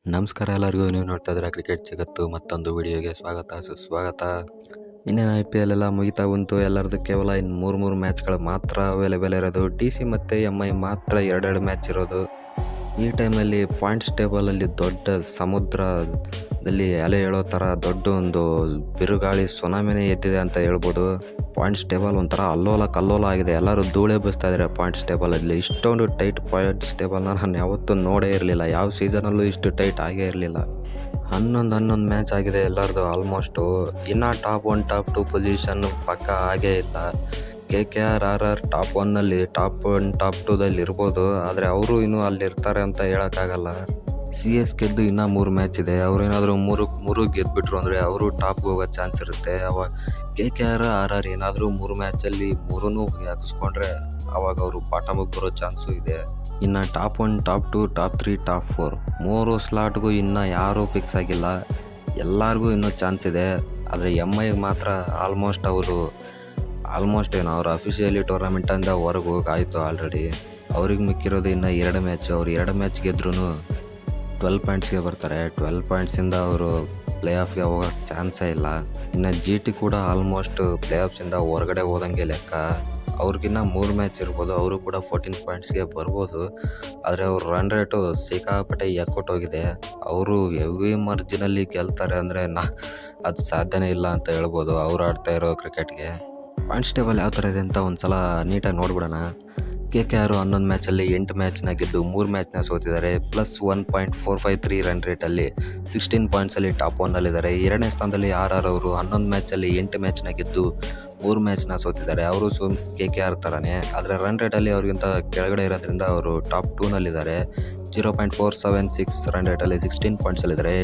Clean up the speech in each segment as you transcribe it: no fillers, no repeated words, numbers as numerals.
ನಮಸ್ಕಾರ ಎಲ್ಲರಿಗೂ. ನೀವು ನೋಡ್ತಾ ಇದ್ದೀರಾ ಕ್ರಿಕೆಟ್ ಜಗತ್ತು ಮತ್ತೊಂದು ವಿಡಿಯೋಗೆ ಸ್ವಾಗತ ಸುಸ್ವಾಗತ. ಇನ್ನೇನು IPL ಎಲ್ಲ ಮುಗಿತಾ ಬಂತು. ಎಲ್ಲರದ್ದು ಕೇವಲ ಇನ್ನು ಮೂರು ಮ್ಯಾಚ್ಗಳು ಮಾತ್ರ ಅವೈಲೇಬಲ್ ಇರೋದು. DC ಮತ್ತು MI ಮಾತ್ರ ಎರಡೆರಡು ಮ್ಯಾಚ್ ಇರೋದು. ಈ ಟೈಮಲ್ಲಿ ಪಾಯಿಂಟ್ಸ್ ಟೇಬಲಲ್ಲಿ ದೊಡ್ಡ ಸಮುದ್ರದಲ್ಲಿ ಅಲೆ ಹೇಳೋ ಥರ ದೊಡ್ಡ ಒಂದು ಬಿರುಗಾಳಿ ಸುನಾಮಿನೇ ಎದ್ದಿದೆ ಅಂತ ಹೇಳ್ಬೋದು. ಪಾಯಿಂಟ್ಸ್ ಟೇಬಲ್ ಒಂಥರ ಅಲ್ಲೋಲ ಕಲ್ಲೋಲ ಆಗಿದೆ. ಎಲ್ಲರೂ ಧೂಳೆ ಬಸ್ತಾ ಇದ್ದಾರೆ ಪಾಯಿಂಟ್ಸ್ ಟೇಬಲಲ್ಲಿ. ಇಷ್ಟೊಂದು ಟೈಟ್ ಪಾಯಿಂಟ್ಸ್ ಟೇಬಲ್ನ ನಾನು ಯಾವತ್ತೂ ನೋಡೇ ಇರಲಿಲ್ಲ. ಯಾವ ಸೀಸನಲ್ಲೂ ಇಷ್ಟು ಟೈಟ್ ಆಗೇ ಇರಲಿಲ್ಲ. 11 ಮ್ಯಾಚ್ ಆಗಿದೆ ಎಲ್ಲರದು ಆಲ್ಮೋಸ್ಟು. ಇನ್ನು ಟಾಪ್ 1 ಟಾಪ್ 2 ಪೊಸಿಷನ್ ಪಕ್ಕ ಆಗೇ ಇಲ್ಲ. KKR RR ಟಾಪ್ 1ನಲ್ಲಿ ಟಾಪ್ 1 ಟಾಪ್ 2ದಲ್ಲಿ ಇರ್ಬೋದು, ಆದರೆ ಅವರು ಇನ್ನೂ ಅಲ್ಲಿರ್ತಾರೆ ಅಂತ ಹೇಳೋಕ್ಕಾಗಲ್ಲ. CSKದ್ದು ಇನ್ನೂ 3 ಮ್ಯಾಚ್ ಇದೆ. ಅವರೇನಾದರೂ ಮೂರು ಗೆದ್ದುಬಿಟ್ರು ಅಂದರೆ ಅವರು ಟಾಪ್ಗೆ ಹೋಗೋ ಚಾನ್ಸ್ ಇರುತ್ತೆ. ಅವಾಗ KKR RR ಏನಾದರೂ 3 ಮ್ಯಾಚಲ್ಲಿ 3ನೂ ಹಾಕಿಸ್ಕೊಂಡ್ರೆ ಅವಾಗ ಅವರು ಬಾಟಮಿಗೆ ಬರೋ ಚಾನ್ಸು ಇದೆ. ಇನ್ನು ಟಾಪ್ 1 ಟಾಪ್ 2 ಟಾಪ್ 3 ಟಾಪ್ 4 3 ಸ್ಲಾಟ್ಗೂ ಇನ್ನೂ ಯಾರೂ ಫಿಕ್ಸ್ ಆಗಿಲ್ಲ. ಎಲ್ಲರಿಗೂ ಇನ್ನೂ ಚಾನ್ಸ್ ಇದೆ. ಆದರೆ MIಗೆ ಮಾತ್ರ ಆಲ್ಮೋಸ್ಟ್ ಏನು ಅವ್ರು ಅಫಿಷಿಯಲಿ ಟೂರ್ನಮೆಂಟಿಂದ ಹೊರಗೆ ಹೋಗಾಯಿತು ಆಲ್ರೆಡಿ. ಅವ್ರಿಗೆ ಮಿಕ್ಕಿರೋದು ಇನ್ನು 2 ಮ್ಯಾಚ್. ಅವ್ರು 2 ಮ್ಯಾಚ್ ಗೆದ್ರೂ 12 ಪಾಯಿಂಟ್ಸ್ಗೆ ಬರ್ತಾರೆ. 12 ಪಾಯಿಂಟ್ಸಿಂದ ಅವರು ಪ್ಲೇ ಆಫ್ಗೆ ಹೋಗೋಕ್ಕೆ ಚಾನ್ಸೇ ಇಲ್ಲ. ಇನ್ನು GT ಕೂಡ ಆಲ್ಮೋಸ್ಟ್ ಪ್ಲೇ ಆಫ್ಸಿಂದ ಹೊರಗಡೆ ಹೋದಂಗೆ ಲೆಕ್ಕ. ಅವ್ರಿಗಿನ್ನ 3 ಮ್ಯಾಚ್ ಇರ್ಬೋದು. ಅವರು ಕೂಡ 14 ಪಾಯಿಂಟ್ಸ್ಗೆ ಬರ್ಬೋದು. ಆದರೆ ಅವ್ರ ರನ್ ರೇಟು ಸಿಕ್ಕಾಪಟ್ಟೆ ಎಕ್ಕೊಟ್ಟೋಗಿದೆ. ಅವರು ಹೆವಿ ಮಾರ್ಜಿನಲ್ಲಿ ಗೆಲ್ತಾರೆ ಅಂದರೆ ಅದು ಸಾಧ್ಯನೇ ಇಲ್ಲ ಅಂತ ಹೇಳ್ಬೋದು ಅವ್ರು ಆಡ್ತಾ ಇರೋ ಕ್ರಿಕೆಟ್ಗೆ. ಪಾಯಿಂಟ್ಸ್ ಟೇಬಲ್ ಯಾವ ಥರ ಇದೆ ಅಂತ ಒಂದು ಸಲ ನೀಟಾಗಿ ನೋಡ್ಬಿಡೋಣ. KKR 11 ಮ್ಯಾಚಲ್ಲಿ 8 ಮ್ಯಾಚ್ನ ಗೆದ್ದು 3 ಮ್ಯಾಚ್ನ ಸೋತಿದ್ದಾರೆ. ಪ್ಲಸ್ 1.453 ರನ್ ರೇಟಲ್ಲಿ 16 ಪಾಯಿಂಟ್ಸಲ್ಲಿ ಟಾಪ್ 1ನಲ್ಲಿದ್ದಾರೆ. 2ನೇ ಸ್ಥಾನದಲ್ಲಿ RR ಅವರು 11 ಮ್ಯಾಚಲ್ಲಿ 8 ಮ್ಯಾಚ್ನ ಗೆದ್ದು 3 ಮ್ಯಾಚ್ನ ಸೋತಿದ್ದಾರೆ. ಅವರು KKR ಥರನೇ, ಆದರೆ ರನ್ ರೇಟಲ್ಲಿ ಅವ್ರಿಗಿಂತ ಕೆಳಗಡೆ ಇರೋದ್ರಿಂದ ಅವರು ಟಾಪ್ 2ನಲ್ಲಿದ್ದಾರೆ. 0.476 ರನ್ ರೇಟಲ್ಲಿ 16 ಪಾಯಿಂಟ್ಸಲ್ಲಿದ್ದಾರೆ.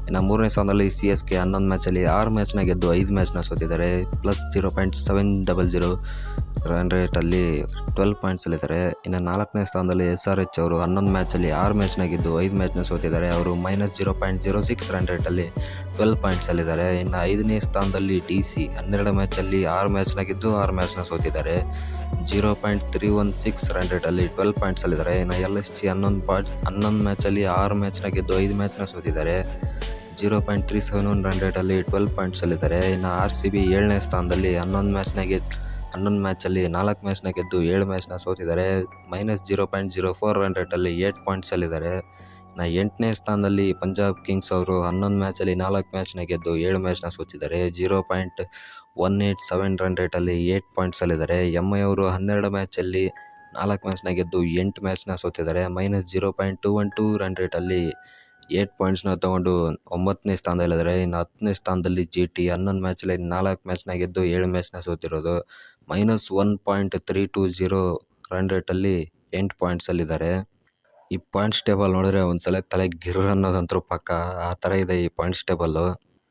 ಇನ್ನು 3ನೇ ಸ್ಥಾನದಲ್ಲಿ CSK 11 ಮ್ಯಾಚಲ್ಲಿ 6 ಮ್ಯಾಚ್ನ ಗೆದ್ದು 5 ಮ್ಯಾಚ್ನ ಸೋತಿದ್ದಾರೆ. ಪ್ಲಸ್ 0.700 ರನ್ ರೇಟಲ್ಲಿ 12 ಪಾಯಿಂಟ್ಸಲ್ಲಿದ್ದಾರೆ. ಇನ್ನು 4ನೇ ಸ್ಥಾನದಲ್ಲಿ SRH ಅವರು 11 ಮ್ಯಾಚಲ್ಲಿ 6 ಮ್ಯಾಚ್ನ ಗೆದ್ದು 5 ಮ್ಯಾಚ್ನ ಸೋತಿದ್ದಾರೆ. ಅವರು -0.06 ರನ್ ರೇಟಲ್ಲಿ 12 ಪಾಯಿಂಟ್ಸಲ್ಲಿದ್ದಾರೆ. ಇನ್ನು 5ನೇ ಸ್ಥಾನದಲ್ಲಿ DC 12 ಮ್ಯಾಚಲ್ಲಿ 6 ಮ್ಯಾಚ್ನ ಗೆದ್ದು 6 ಮ್ಯಾಚ್ನ ಸೋತಿದ್ದಾರೆ. 0.316 ರನ್ ರೇಟಲ್ಲಿ 12 ಪಾಯಿಂಟ್ಸಲ್ಲಿದ್ದಾರೆ. ಇನ್ನು LSG 11 ಮ್ಯಾಚಲ್ಲಿ 6 ಮ್ಯಾಚ್ನ ಗೆದ್ದು 5 ಮ್ಯಾಚ್ನ ಸೋತಿದ್ದಾರೆ. 0.371 ರನ್ ರೇಟಲ್ಲಿ 12 ಪಾಯಿಂಟ್ಸಲ್ಲಿದ್ದಾರೆ. ಇನ್ನು RCB 7ನೇ ಸ್ಥಾನದಲ್ಲಿ 11 ಮ್ಯಾಚಲ್ಲಿ 4 ಮ್ಯಾಚ್ನ ಗೆದ್ದು 7 ಮ್ಯಾಚ್ನ ಸೋತಿದ್ದಾರೆ. -0.04 ರನ್ ರೇಟಲ್ಲಿ 8 ಪಾಯಿಂಟ್ಸಲ್ಲಿದ್ದಾರೆ. ಇನ್ನು 8ನೇ ಸ್ಥಾನದಲ್ಲಿ ಪಂಜಾಬ್ ಕಿಂಗ್ಸ್ ಅವರು 11 ಮ್ಯಾಚಲ್ಲಿ 4 ಮ್ಯಾಚ್ನ ಗೆದ್ದು 7 ಮ್ಯಾಚ್ನ ಸೋತಿದ್ದಾರೆ. 0.187 ರನ್ ರೇಟಲ್ಲಿ 8 ಪಾಯಿಂಟ್ಸಲ್ಲಿದ್ದಾರೆ. MI ಅವರು 12 ಮ್ಯಾಚಲ್ಲಿ 4 ಮ್ಯಾಚ್ನ ಗೆದ್ದು 8 ಮ್ಯಾಚ್ನ ಸೋತಿದ್ದಾರೆ. -0.212 ರನ್ ರೇಟಲ್ಲಿ 8 ಪಾಯಿಂಟ್ಸ್ನ ತೊಗೊಂಡು 9ನೇ ಸ್ಥಾನದಲ್ಲಿದ್ದಾರೆ. ಇನ್ನು 10ನೇ ಸ್ಥಾನದಲ್ಲಿ GT 11 ಮ್ಯಾಚಲ್ಲಿ 4 ಮ್ಯಾಚ್ನ ಗೆದ್ದು 7 ಮ್ಯಾಚ್ನ ಸೋತಿರೋದು. -1.320 ರನ್ ರೇಟಲ್ಲಿ 8 ಪಾಯಿಂಟ್ಸಲ್ಲಿದ್ದಾರೆ. ಈ ಪಾಯಿಂಟ್ಸ್ ಟೇಬಲ್ ನೋಡಿದ್ರೆ ಒಂದ್ಸಲ ತಲೆ ಗಿರ್ ಅನ್ನೋದಂತರೂ ಪಕ್ಕ. ಆ ಥರ ಇದೆ ಈ ಪಾಯಿಂಟ್ಸ್ ಟೇಬಲ್ಲು.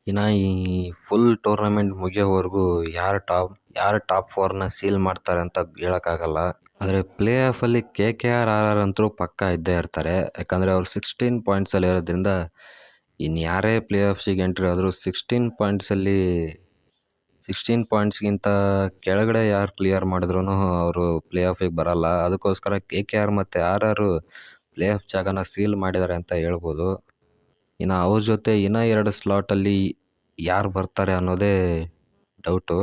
ಇನ್ನು ಈ ಫುಲ್ ಟೂರ್ನಮೆಂಟ್ ಮುಗಿಯೋವರೆಗೂ ಯಾರು ಟಾಪ್ 4ನ ಸೀಲ್ ಮಾಡ್ತಾರೆ ಅಂತ ಹೇಳೋಕ್ಕಾಗಲ್ಲ. ಆದರೆ ಪ್ಲೇ ಆಫಲ್ಲಿ KKR RR ಅಂತೂ ಪಕ್ಕ ಇದ್ದೇ ಇರ್ತಾರೆ. ಯಾಕಂದರೆ ಅವ್ರು 16 ಪಾಯಿಂಟ್ಸಲ್ಲಿ ಇರೋದ್ರಿಂದ ಇನ್ಯಾರೇ ಪ್ಲೇ ಆಫ್ಸಿಗೆ ಎಂಟ್ರಿ ಆದರೂ 16 ಪಾಯಿಂಟ್ಸ್ಗಿಂತ ಕೆಳಗಡೆ ಯಾರು ಕ್ಲಿಯರ್ ಮಾಡಿದ್ರೂ ಅವರು ಪ್ಲೇ ಆಫಿಗೆ ಬರಲ್ಲ. ಅದಕ್ಕೋಸ್ಕರ KKR ಮತ್ತು RR ಪ್ಲೇ ಆಫ್ ಜಾಗನ ಸೀಲ್ ಮಾಡಿದ್ದಾರೆ ಅಂತ ಹೇಳ್ಬೋದು. ಇನ್ನು ಅವ್ರ ಜೊತೆ ಇನ್ನೂ 2 ಸ್ಲಾಟಲ್ಲಿ ಯಾರು ಬರ್ತಾರೆ ಅನ್ನೋದೇ ಡೌಟು.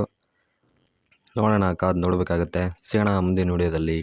ನೋಡೋಣ, ಕಾದು ನೋಡಬೇಕಾಗುತ್ತೆ. ಸಿಗೋಣ ಮುಂದಿನ ವಿಡಿಯೋದಲ್ಲಿ.